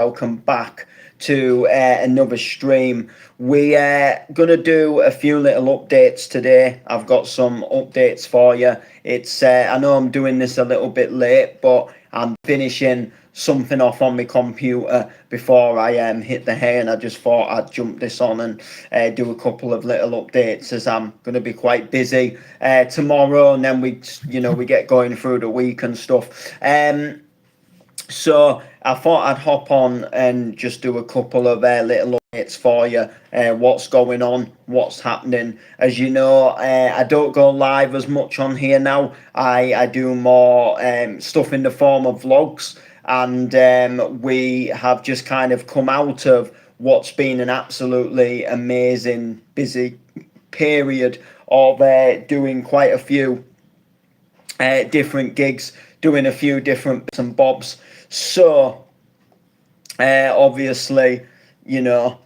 welcome back to another stream. We gonna do a few little updates today. I've got some updates for you. It's I know I'm doing this a little bit late, but I'm finishing something off on my computer before I hit the hay, and I just thought I'd jump this on and do a couple of little updates as I'm going to be quite busy tomorrow, and then we get going through the week and stuff. So I thought I'd hop on and just do a couple of little updates for you. What's going on? What's happening? As you know, I don't go live as much on here now. I do more stuff in the form of vlogs, and we have just kind of come out of what's been an absolutely amazing busy period of doing quite a few different gigs, doing a few different bits and bobs. So obviously, you know,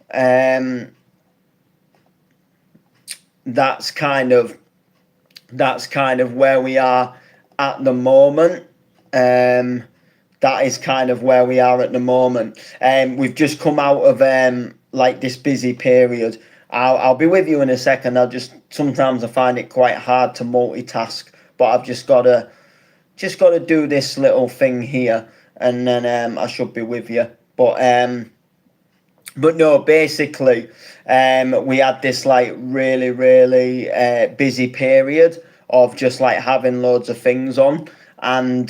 that's kind of where we are at the moment. That is kind of where we are at the moment. We've just come out of like this busy period. I'll be with you in a second. Sometimes I find it quite hard to multitask, but I've just got to do this little thing here, and then I should be with you. But no, basically, we had this like really busy period of just like having loads of things on, and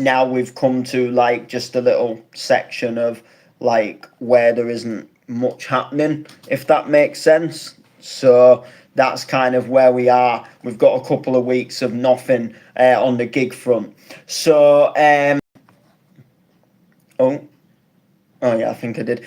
now we've come to like just a little section of like where there isn't much happening, if that makes sense. So that's kind of where we are. We've got a couple of weeks of nothing on the gig front. So Oh yeah, I think I did.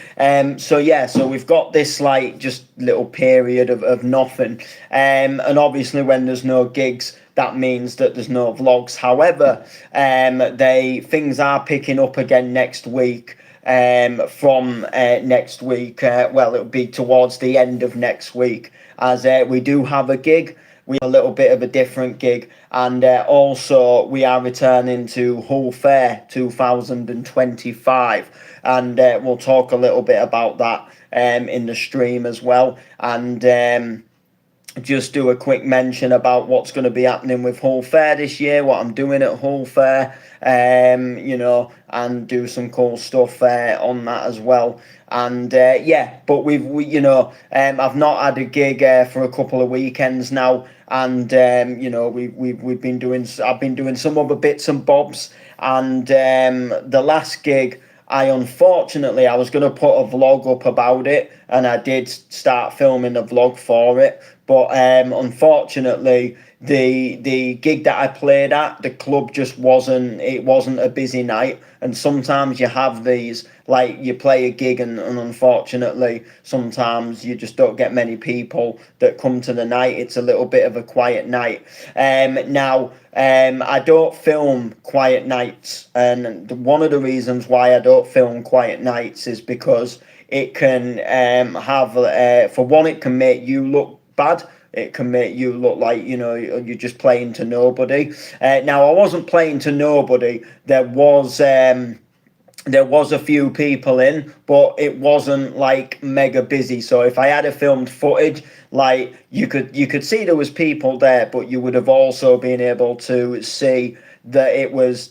So we've got this like just little period of nothing. And obviously when there's no gigs, that means that there's no vlogs. However, things are picking up again next week. From next week, well, it'll be towards the end of next week, as we do have a gig. We have a little bit of a different gig, and also we are returning to Hull Fair 2025, and we'll talk a little bit about that in the stream as well, and just do a quick mention about what's going to be happening with Hull Fair this year, what I'm doing at Hull Fair, you know, and do some cool stuff on that as well. And but I've not had a gig for a couple of weekends now, and I've been doing some other bits and bobs, and the last gig, I was going to put a vlog up about it, and I did start filming a vlog for it, but unfortunately the gig that I played at, the club just wasn't a busy night. And sometimes you have these, like, you play a gig and unfortunately sometimes you just don't get many people that come to the night. It's a little bit of a quiet night. Now I don't film quiet nights, and one of the reasons why I don't film quiet nights is because it can for one, it can make you look bad. It can make you look like, you know, you're just playing to nobody. Now, I wasn't playing to nobody. There was a few people in, but it wasn't like mega busy. So if I had a filmed footage, like you could see there was people there, but you would have also been able to see that it was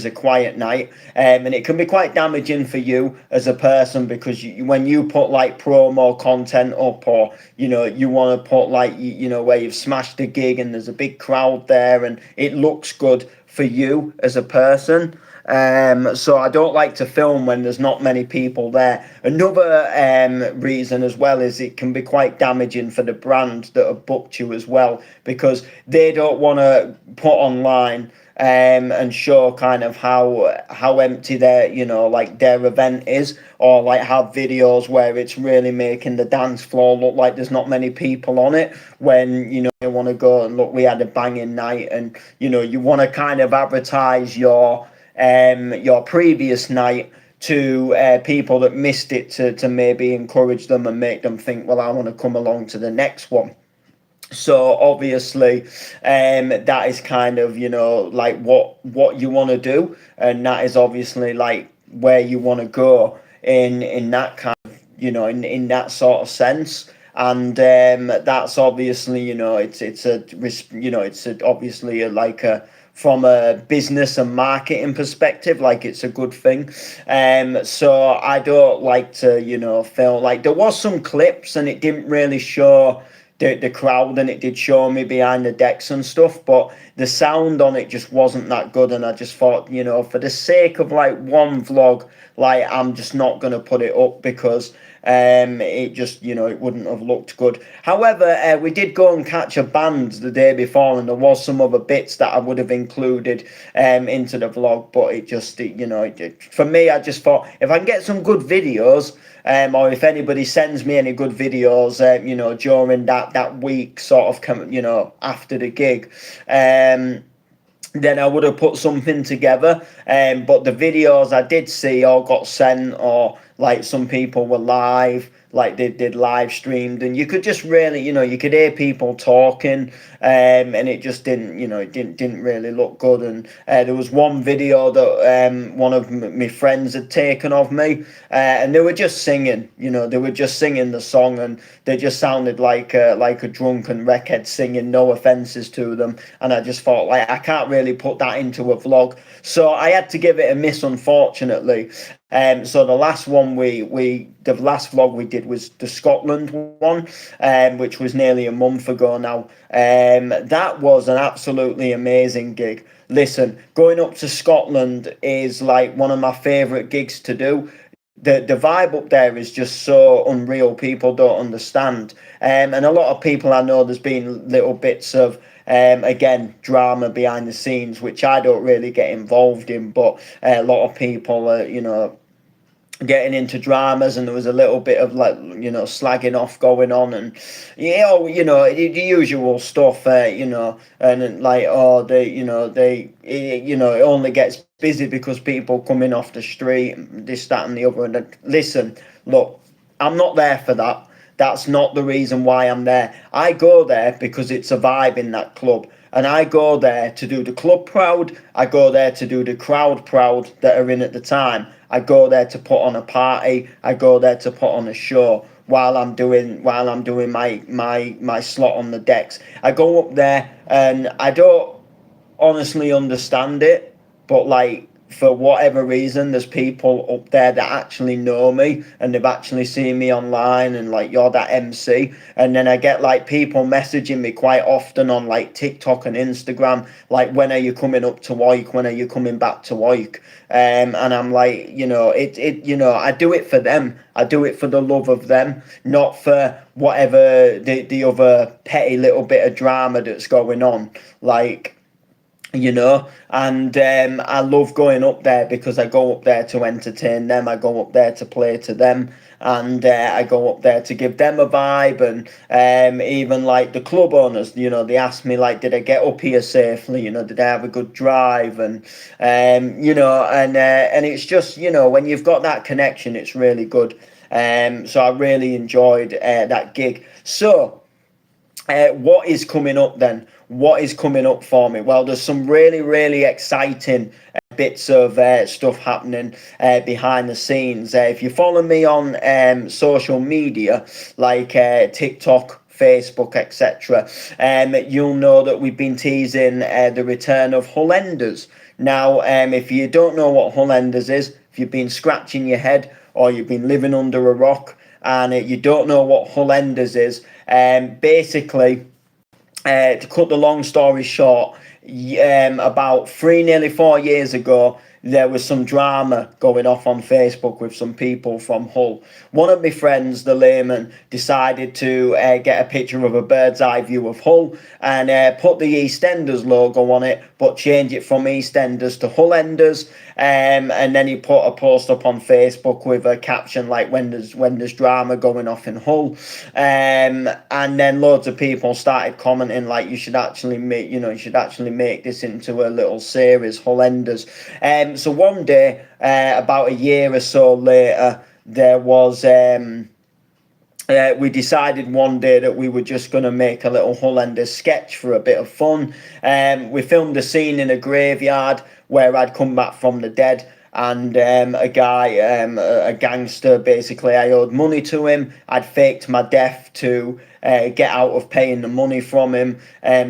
a quiet night, and it can be quite damaging for you as a person, because when you put like promo content up, or you want to put like where you've smashed a gig and there's a big crowd there and it looks good for you as a person. So I don't like to film when there's not many people there. Another reason as well is it can be quite damaging for the brand that have booked you as well, because they don't want to put online and show kind of how empty their event is, or like have videos where it's really making the dance floor look like there's not many people on it, when you want to go and look, we had a banging night. And you want to kind of advertise your previous night to people that missed it, to maybe encourage them and make them think, well, I want to come along to the next one. So obviously that is kind of like what you want to do, and that is obviously like where you want to go in that kind of, in that sort of sense. And that's obviously, it's obviously like a, from a business and marketing perspective, like it's a good thing. So I don't like to, feel like there was some clips and it didn't really show the crowd, and it did show me behind the decks and stuff, but the sound on it just wasn't that good. And I just thought, for the sake of like one vlog, like I'm just not going to put it up, because it just, it wouldn't have looked good. However, we did go and catch a band the day before, and there was some other bits that I would have included into the vlog, but it just, for me, I just thought if I can get some good videos, or if anybody sends me any good videos, during that week, sort of, after the gig, then I would have put something together. But the videos I did see all got sent, or like some people were live, like they did live streamed, and you could just really, you could hear people talking, and it just didn't, it didn't really look good. And there was one video that one of my friends had taken of me, and they were just singing, they were just singing the song, and they just sounded like a drunken wreckhead singing. No offenses to them, and I just thought, like, I can't really put that into a vlog, so I had to give it a miss, unfortunately. So the last one the last vlog we did was the Scotland one, which was nearly a month ago now. That was an absolutely amazing gig. Listen, going up to Scotland is like one of my favourite gigs to do. The vibe up there is just so unreal. People don't understand. And a lot of people, I know there's been little bits of, again, drama behind the scenes, which I don't really get involved in, but a lot of people are, getting into dramas, and there was a little bit of, like, slagging off going on, and the usual stuff, and like, oh, it only gets busy because people coming off the street, this, that, and the other. And listen, look, I'm not there for that. That's not the reason why I'm there. I go there because it's a vibe in that club. And I go there to do the club proud. I go there to do the crowd proud that are in at the time. I go there to put on a party. I go there to put on a show while I'm doing my slot on the decks. I go up there and I don't honestly understand it, but like, for whatever reason, there's people up there that actually know me, and they've actually seen me online, and like, you're that MC. And then I get like people messaging me quite often on like TikTok and Instagram, like, when are you coming up to Warwick? When are you coming back to Warwick? And I'm like, I do it for them. I do it for the love of them, not for whatever the other petty little bit of drama that's going on. Like, and I love going up there because I go up there to entertain them. I go up there to play to them, and I go up there to give them a vibe. And even like the club owners, they ask me, like, did I get up here safely? Did I have a good drive? And and it's just, when you've got that connection, it's really good. So I really enjoyed that gig. So what is coming up then? What is coming up for me? Well, there's some really, really exciting bits of stuff happening behind the scenes. If you follow me on social media, like TikTok, Facebook, etc., you'll know that we've been teasing the return of Hull Enders. Now, if you don't know what Hull Enders is, if you've been scratching your head or you've been living under a rock and you don't know what Hull Enders is, basically, to cut the long story short, about nearly 4 years ago, there was some drama going off on Facebook with some people from Hull. One of my friends, the layman, decided to get a picture of a bird's eye view of Hull and put the EastEnders logo on it, but change it from EastEnders to Hull Enders. And then he put a post up on Facebook with a caption like, when there's drama going off in Hull. And then loads of people started commenting like, you should actually make this into a little series, Hull Enders. So one day, about a year or so later, there was we decided one day that we were just going to make a little Hull Enders sketch for a bit of fun. We filmed a scene in a graveyard where I'd come back from the dead, and a guy, a gangster, basically. I owed money to him. I'd faked my death to get out of paying the money from him,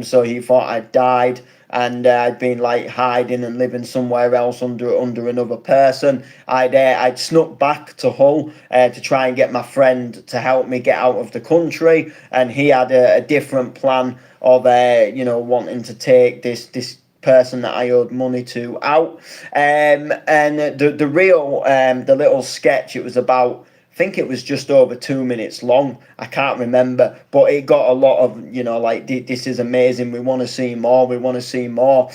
so he thought I'd died, and I'd been like hiding and living somewhere else under another person. I'd snuck back to Hull to try and get my friend to help me get out of the country, and he had a different plan of wanting to take this person that I owed money to out. And the little sketch, it was about, I think it was just over 2 minutes long. I can't remember, but it got a lot of, like, this is amazing. We want to see more. We want to see more.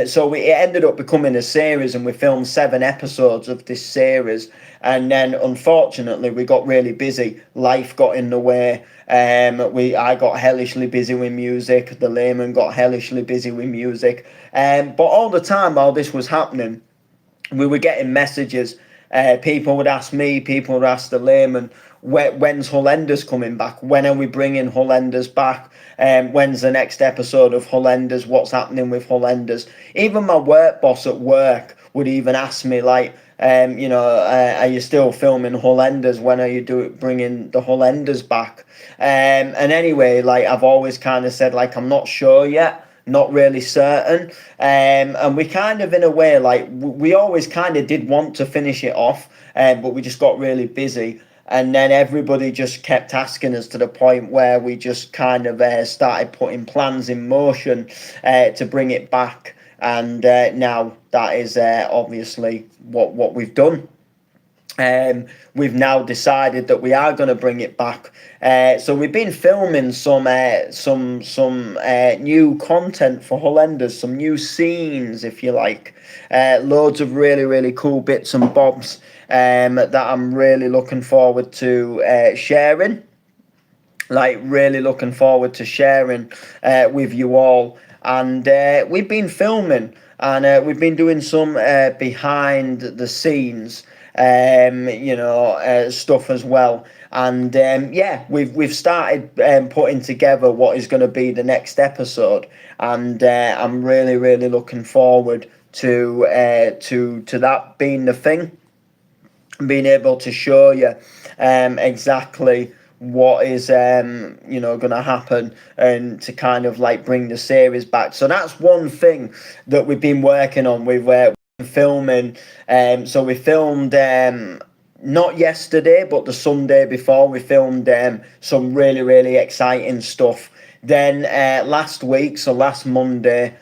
So it ended up becoming a series, and we filmed 7 episodes of this series. And then, unfortunately, we got really busy. Life got in the way. I got hellishly busy with music. The layman got hellishly busy with music. But all the time while this was happening, we were getting messages. People would ask me, people would ask the layman, when's Hull Enders coming back? When are we bringing Hull Enders back? When's the next episode of Hull Enders? What's happening with Hull Enders? Even my work boss at work would even ask me, like, are you still filming Hull Enders? When are you bringing the Hull Enders back? And anyway, like, I've always kind of said, like, I'm not sure yet. Not really certain, and we kind of, in a way, like, we always kind of did want to finish it off, but we just got really busy, and then everybody just kept asking us, to the point where we just kind of started putting plans in motion to bring it back, and now that is obviously what we've done. We've now decided that we are going to bring it back. So we've been filming some new content for Hull Enders, some new scenes, if you like. Loads of really, really cool bits and bobs that I'm really looking forward to sharing. Like, really looking forward to sharing with you all. And we've been filming, and we've been doing some behind the scenes stuff as well, and we've started putting together what is going to be the next episode, and I'm really, really looking forward to that being the thing, being able to show you exactly what is going to happen, and to kind of like bring the series back. So that's one thing that we've been working on. We've filming, so we filmed not yesterday, but the Sunday before, we filmed some really, really exciting stuff. Then last week, so last Monday,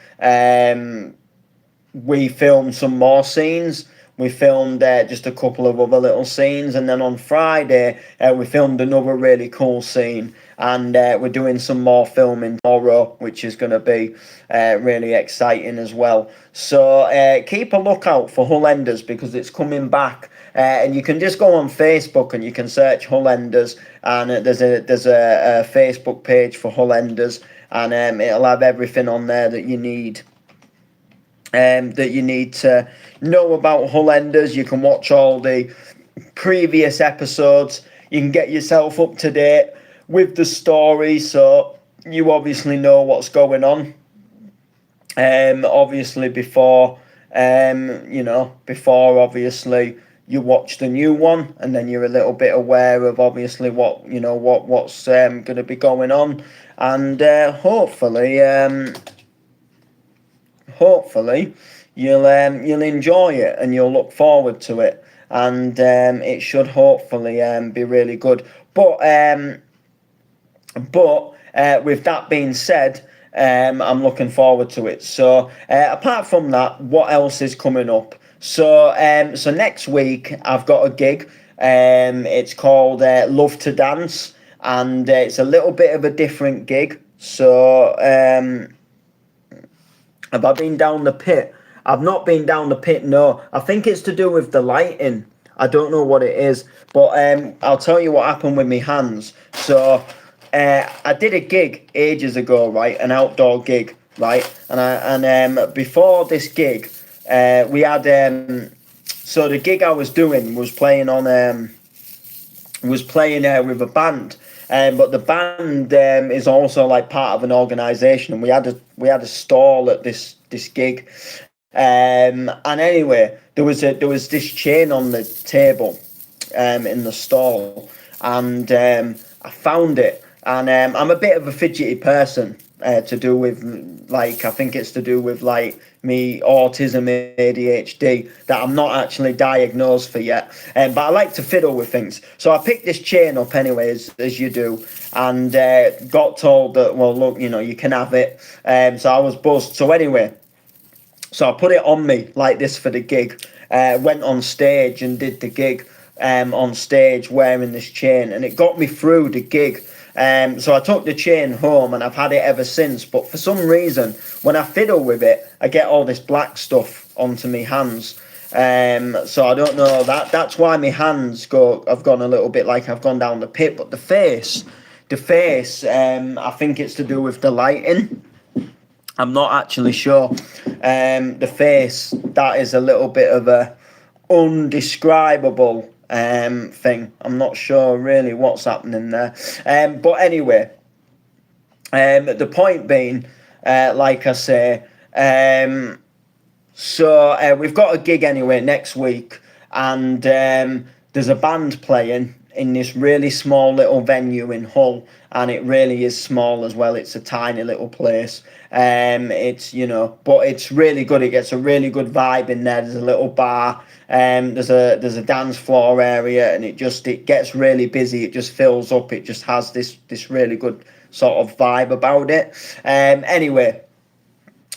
we filmed some more scenes. We filmed just a couple of other little scenes, and then on Friday we filmed another really cool scene, and we're doing some more filming tomorrow, which is going to be really exciting as well. So keep a lookout for Hull Enders, because it's coming back, and you can just go on Facebook and you can search Hull Enders, and there's a Facebook page for Hull Enders, and it'll have everything on there that you need. That you need to know about Hull Enders. You can watch all the previous episodes. You can get yourself up to date with the story, so you obviously know what's going on. Obviously before obviously you watch the new one, and then you're a little bit aware of obviously what's going to be going on, and hopefully you'll enjoy it, and you'll look forward to it, and it should hopefully be really good. But with that being said, I'm looking forward to it. So apart from that, what else is coming up? So next week I've got a gig. It's called Love to Dance, and it's a little bit of a different gig. So have I been down the pit? I've not been down the pit, no. I think it's to do with the lighting. I don't know what it is, but I'll tell you what happened with my hands. So I did a gig ages ago, right? An outdoor gig, right? And before this gig, we had so the gig I was doing was playing with a band. But the band is also like part of an organisation, and we had a stall at this gig, And anyway, there was this chain on the table, in the stall, and I found it. And I'm a bit of a fidgety person, to do with, like, I think it's to do with like me autism, ADHD, that I'm not actually diagnosed for yet. But I like to fiddle with things. So I picked this chain up anyway, as you do, and got told that, well, look, you can have it. So I was buzzed. So anyway, so I put it on me like this for the gig. Went on stage and did the gig, on stage wearing this chain, and it got me through the gig. So I took the chain home and I've had it ever since. But for some reason, when I fiddle with it, I get all this black stuff onto my hands. So I don't know, that's why my hands have gone a little bit like I've gone down the pit. But the face, I think it's to do with the lighting. I'm not actually sure. The face, that is a little bit of a undescribable thing. I'm not sure really what's happening there. But anyway, the point being, like I say, so we've got a gig anyway next week, and there's a band playing in this really small little venue in Hull, and it really is small as well. It's a tiny little place. It's, but it's really good. It gets a really good vibe in there. There's a little bar. There's a dance floor area, and it gets really busy. It just fills up. It just has this really good sort of vibe about it. Anyway,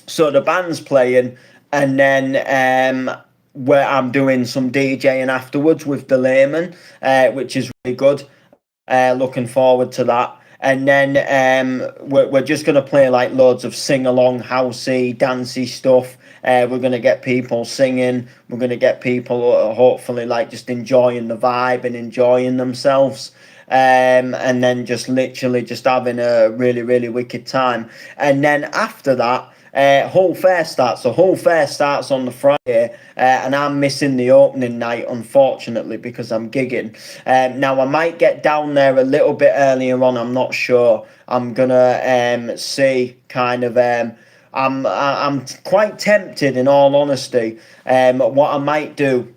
so the band's playing, and then where I'm doing some DJing afterwards with the Layman, which is really good. Looking forward to that. And then we're just going to play like loads of sing-along, housey, dancey stuff. We're going to get people singing. We're going to get people hopefully like just enjoying the vibe and enjoying themselves. And then just literally just having a really, really wicked time. And then after that, Hull Fair starts. So Hull Fair starts on the Friday, and I'm missing the opening night, unfortunately, because I'm gigging. Now I might get down there a little bit earlier on. I'm not sure. I'm gonna see. Kind of. I'm quite tempted, in all honesty. What I might do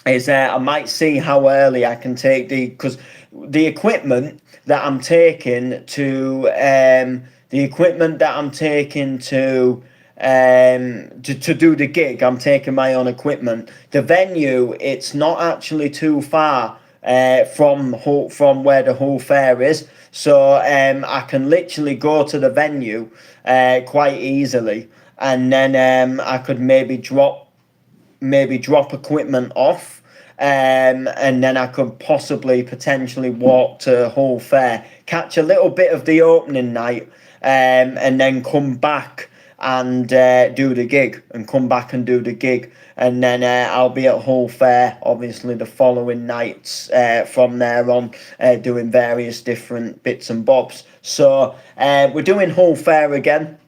is I might see how early I can take because the equipment that I'm taking to to do the gig, I'm taking my own equipment. The venue, it's not actually too far from where the Hull Fair is, so I can literally go to the venue quite easily, and then I could maybe drop equipment off. And then I could potentially walk to Hull Fair, catch a little bit of the opening night, and then come back and do the gig, and then I'll be at Hull Fair, obviously, the following nights from there on, doing various different bits and bobs. So we're doing Hull Fair again.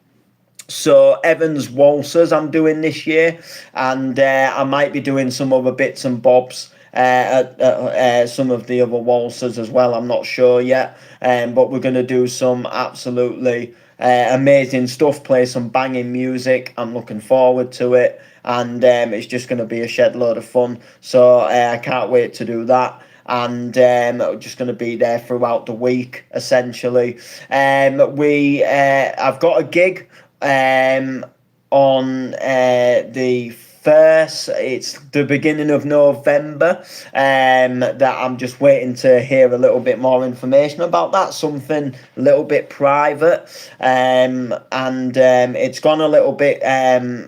So Evans Walsers I'm doing this year, and I might be doing some other bits and bobs at some of the other waltzers as well. I'm not sure yet, but we're going to do some absolutely amazing stuff, play some banging music. I'm looking forward to it, and it's just going to be a shed load of fun. So I can't wait to do that. And we're just going to be there throughout the week, essentially. I've got a gig on the 1st, it's the beginning of November, that I'm just waiting to hear a little bit more information about. That, something a little bit private, and it's gone a little bit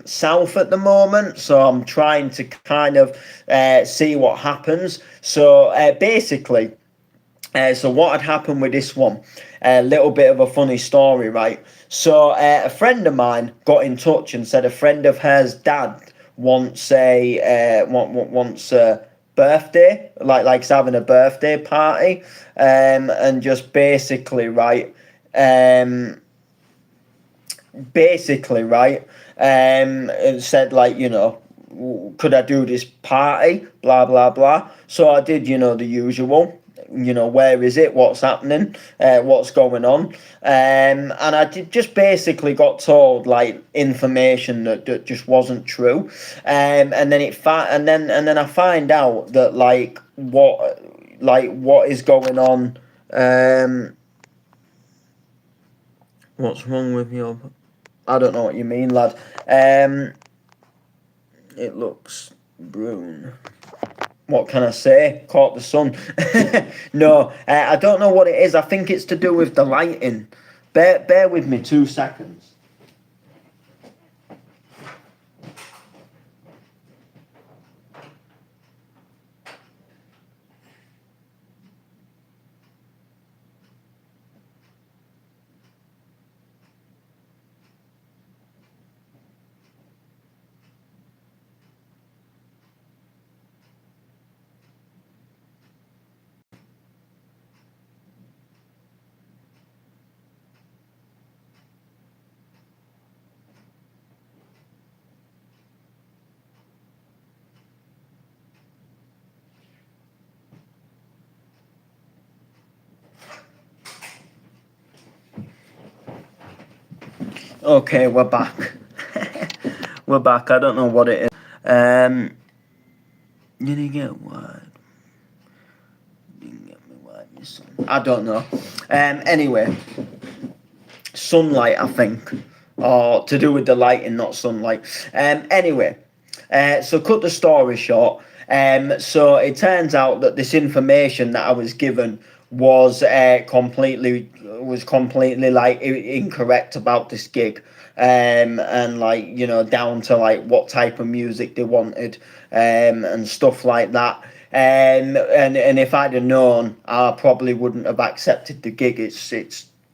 south at the moment, so I'm trying to kind of see what happens. So basically, so what had happened with this one, a little bit of a funny story, right? So a friend of mine got in touch and said a friend of hers dad wants a birthday, like he's having a birthday party, and just basically and said, like, could I do this party, blah blah blah. So I did, the usual, where is it, what's happening, what's going on, and I just basically got told like information that just wasn't true, and then I find out that what is going on. What's wrong with your? I don't know what you mean, lad. It looks brune. What can I say? Caught the sun. No, I don't know what it is. I think it's to do with the lighting. Bear with me 2 seconds. Okay, we're back. We're back. I don't know what it is. Did he get wide? Didn't get me wide, my son. I don't know. Anyway, sunlight, I think, or to do with the lighting, not sunlight. Anyway, so cut the story short. So it turns out that this information that I was given was completely like incorrect about this gig, and like down to like what type of music they wanted, and stuff like that. And if I'd have known, I probably wouldn't have accepted the gig. It's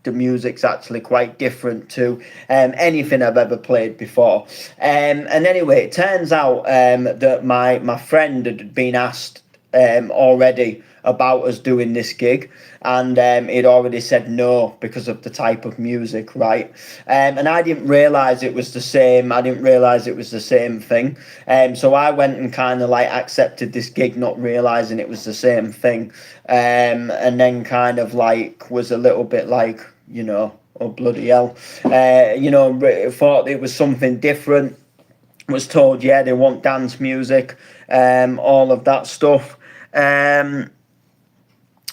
the music's actually quite different to anything I've ever played before. And anyway, it turns out that my friend had been asked already about us doing this gig, and he'd already said no because of the type of music, right? And I didn't realise it was the same. I didn't realise it was the same thing. So I went and kind of like accepted this gig, not realising it was the same thing. And then kind of like was a little bit like, oh bloody hell, thought it was something different. Was told, yeah, they want dance music, all of that stuff.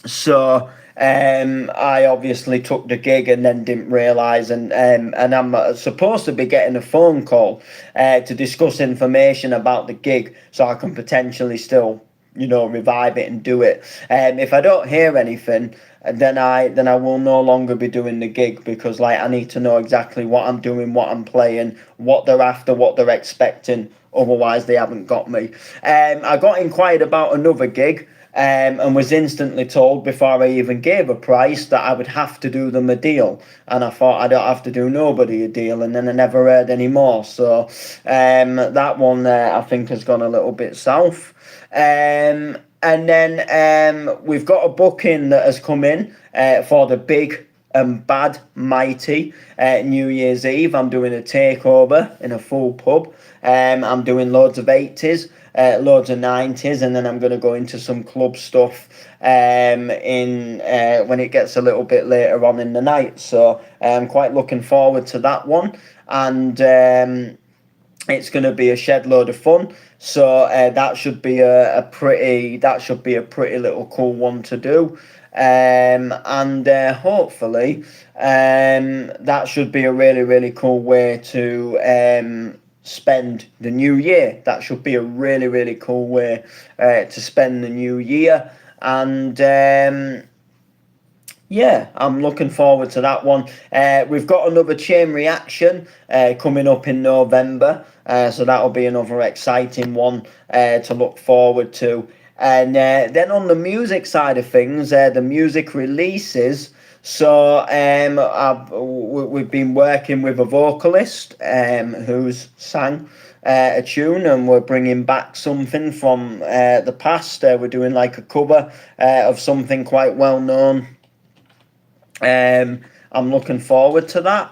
So I obviously took the gig and then didn't realise, and I'm supposed to be getting a phone call to discuss information about the gig, so I can potentially still, revive it and do it. If I don't hear anything, then I will no longer be doing the gig, because like I need to know exactly what I'm doing, what I'm playing, what they're after, what they're expecting. Otherwise, they haven't got me. I got inquired about another gig. And was instantly told before I even gave a price that I would have to do them a deal. And I thought I don't have to do nobody a deal, and then I never heard any more. So that one I think has gone a little bit south. And then we've got a booking that has come in for the big and bad mighty New Year's Eve. I'm doing a takeover in a full pub. I'm doing loads of 80s. Loads of 90s, and then I'm going to go into some club stuff in when it gets a little bit later on in the night. So I'm quite looking forward to that one, and it's going to be a shed load of fun. So that should be a pretty little cool one to do. And hopefully that should be a really, really cool way to spend the new year. That should be a really, really cool way to spend the new year. And yeah, I'm looking forward to that one. We've got another Chain Reaction coming up in November, so that'll be another exciting one to look forward to. And then on the music side of things, the music releases. So we've been working with a vocalist who's sang a tune, and we're bringing back something from the past. We're doing like a cover of something quite well known. I'm looking forward to that.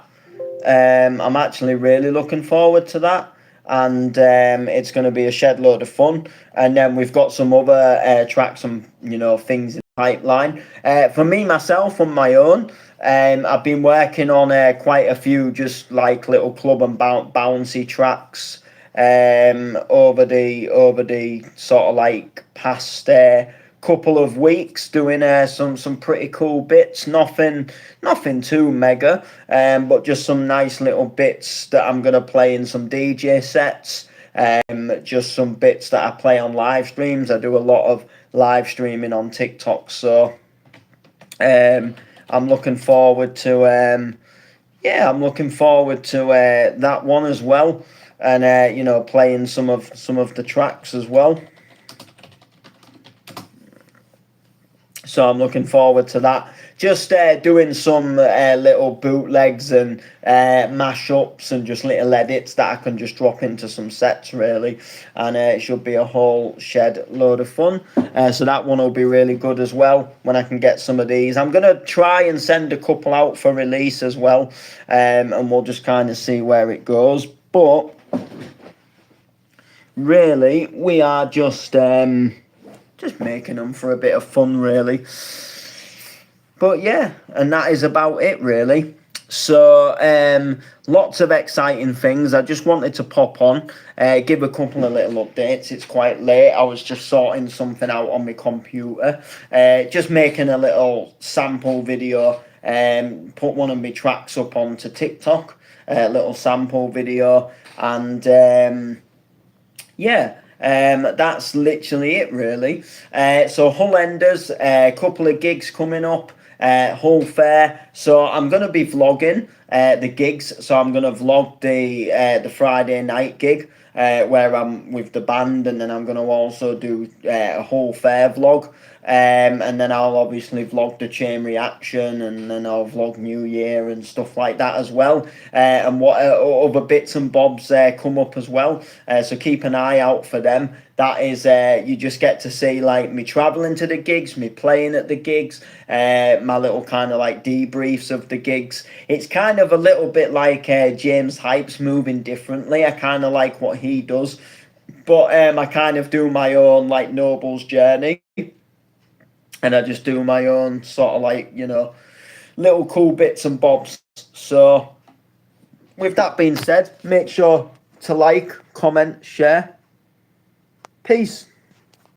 I'm actually really looking forward to that. And it's going to be a shed load of fun. And then we've got some other tracks and things pipeline. For me, myself, on my own, I've been working on quite a few just like little club and bouncy tracks over the sort of like past couple of weeks, doing some pretty cool bits. Nothing too mega, but just some nice little bits that I'm gonna play in some DJ sets. Just some bits that I play on live streams. I do a lot of live streaming on TikTok, so I'm looking forward to I'm looking forward to that one as well, and playing some of the tracks as well. So I'm looking forward to that. Just doing some little bootlegs and mashups and just little edits that I can just drop into some sets, really. And it should be a whole shed load of fun. So that one will be really good as well when I can get some of these. I'm going to try and send a couple out for release as well. And we'll just kind of see where it goes. But really, we are just making them for a bit of fun, really. But yeah, and that is about it, really. So lots of exciting things. I just wanted to pop on, give a couple of little updates. It's quite late. I was just sorting something out on my computer, just making a little sample video, put one of my tracks up onto TikTok, a little sample video, and yeah. That's literally it, really. So Hull Enders, a couple of gigs coming up, Hull Fair. So I'm going to be vlogging the gigs. So I'm going to vlog the Friday night gig where I'm with the band, and then I'm going to also do a Hull Fair vlog. And then I'll obviously vlog the Chain Reaction, and then I'll vlog New Year and stuff like that as well. And what other bits and bobs come up as well. So keep an eye out for them. That is, you just get to see like me traveling to the gigs, me playing at the gigs, my little kind of like debriefs of the gigs. It's kind of a little bit like James Hype's Moving Differently. I kind of like what he does, but I kind of do my own like Noble's Journey. And I just do my own sort of like, little cool bits and bobs. So with that being said, make sure to like, comment, share. Peace.